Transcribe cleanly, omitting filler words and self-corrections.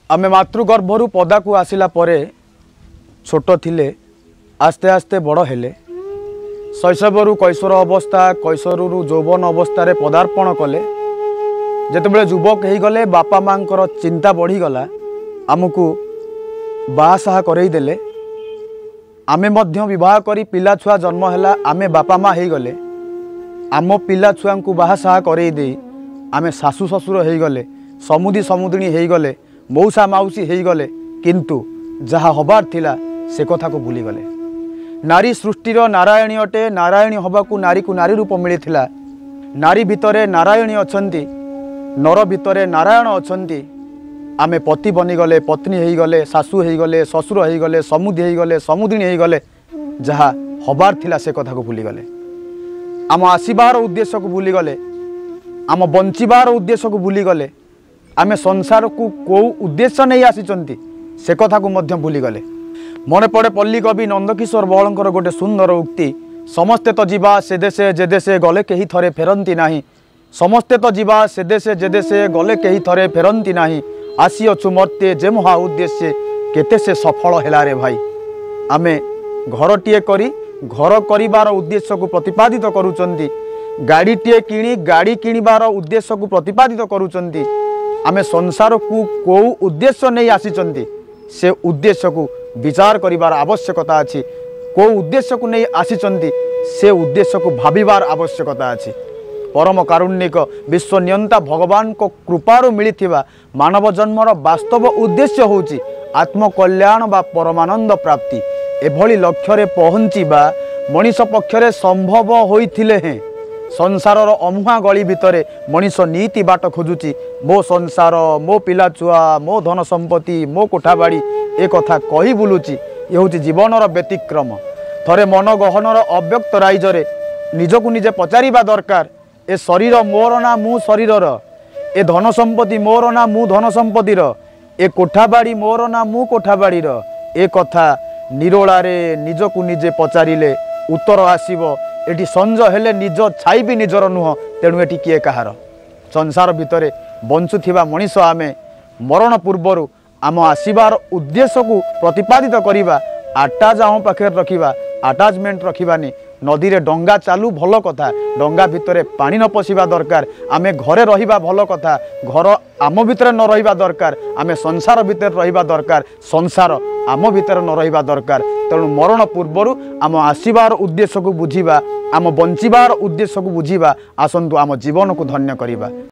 आमे मातृगर्भरू पदा को आसिला परे छोट थिले आस्ते आस्ते बड़ हेले शैशवरू कैशोर अवस्था कैशोररू यौवन अवस्था पदार्पण कले जितेबाला युवक हो गले बापा माँ चिंता बढ़ीगला आमको बाहासाहा करईदेले आमे मध्य विवाह करी पिला छुआ जन्म है आमे बापा माँ हो गले आम पिला छुआ को बाहासाहा करईदे आमे शाशु शशुर हो गले समुदी समुदिनी हो गले मौसा माउसी हो गले किंतु जहाँ हबार थिला से कथा को भूली गले। नारी सृष्टिर नारायणी अटे नारायणी हबाकू नारी को नारी रूप मिलता नारी भितरे नारायणी अछंती नर भितरे नारायण अछंती आमे पति बनीगले पत्नी हो गले शाशु हो गले शशुर हो गले समुदी हो गले समुदिनी हो गले जहाँ हबार थिला से कथा को भूली गले। आम आसबार उद्देश्य को भूली गले आम बंचार उद्देश्य को भूली गले आमे संसार को कौ उद्देश्य नहीं आसीचंती से कथा को मध्य भूली गले। मन पड़े पल्ली कवि नंदकिशोर बहलंकर गोटे सुंदर उक्ति समस्ते तो जीवा से देशे जे देशे गले कहीं थरे फेरंती नाही समस्ते तो जीवा से देशे जे देशे गले कहीं थरे फेरंती नाही आसी अछु मर्ते जे महा उद्देश्य केते से सफल हेला रे भाई। आमे घरटीए करी घर करिवार उद्देश्य को प्रतिपादित करूचंती गाड़ीटीए किणी गाड़ी किणिबार उद्देश्य को प्रतिपादित करूचंती आमे संसार को कौ उद्देश्य नहीं आसीचंती से उद्देश्य को विचार करिवार आवश्यकता अछि कौ उद्देश्य को नहीं आसीचंती से उद्देश्य को भाविबार आवश्यकता अछि। परम कारुण्यक विश्वनियंता भगवान को कृपारु मिलिथिबा मानव जन्मर वास्तव उद्देश्य होउची आत्मकल्याण बा परमानंद प्राप्ति एभली लक्ष्य रे पहुँचीबा मनीष पक्षरे संभव होइथिले हैं संसारर अमुहा गली भितरे मनीष नीति बाट खोजुची मो संसार मो पिला छुआ मो धन संपत्ति मो कोठाबाड़ी ए कथा कही बुलुची ये हूँ जीवनर व्यतिक्रम। थरे मन गहनर अव्यक्त राइजरे निजकु निजे पचारिबा दरकार ए शरीर मोर ना मु शरीरर ए धन संपत्ति मोर ना मु धन संपत्तिर ए कोठाबाड़ी मोर ना मु कोठाबाड़ीर ए कथा निरोलारे निजकु निजे पचारिले उत्तर आसीबो। एटी संज हेले निज छाई भी निजर नुह तेणु एटी किए कहार संसार भितरे बंचुथिबा मनीष आमे मरण पूर्वर आम आसबार उद्देश्य को प्रतिपादित करिबा अटैच आम पाखे रखिबा अटैचमेंट रखिबानी नदी रे डंगा चालू भल कथा डंगा भितरे पानी न पशिबा दरकार आमे घरे रहिबा भल कथा घर आम भितरे न रहिबा दरकार आमे संसार भितरे रहिबा दरकार संसार आम भितरे न रहिबा दरकार। तेणु मरण पूर्वर आम आसबार उद्देश्य को बुझिबा आम बंचिबार उद्देश्य को बुझिबा आसंतु आम जीवन को धन्य करिबा।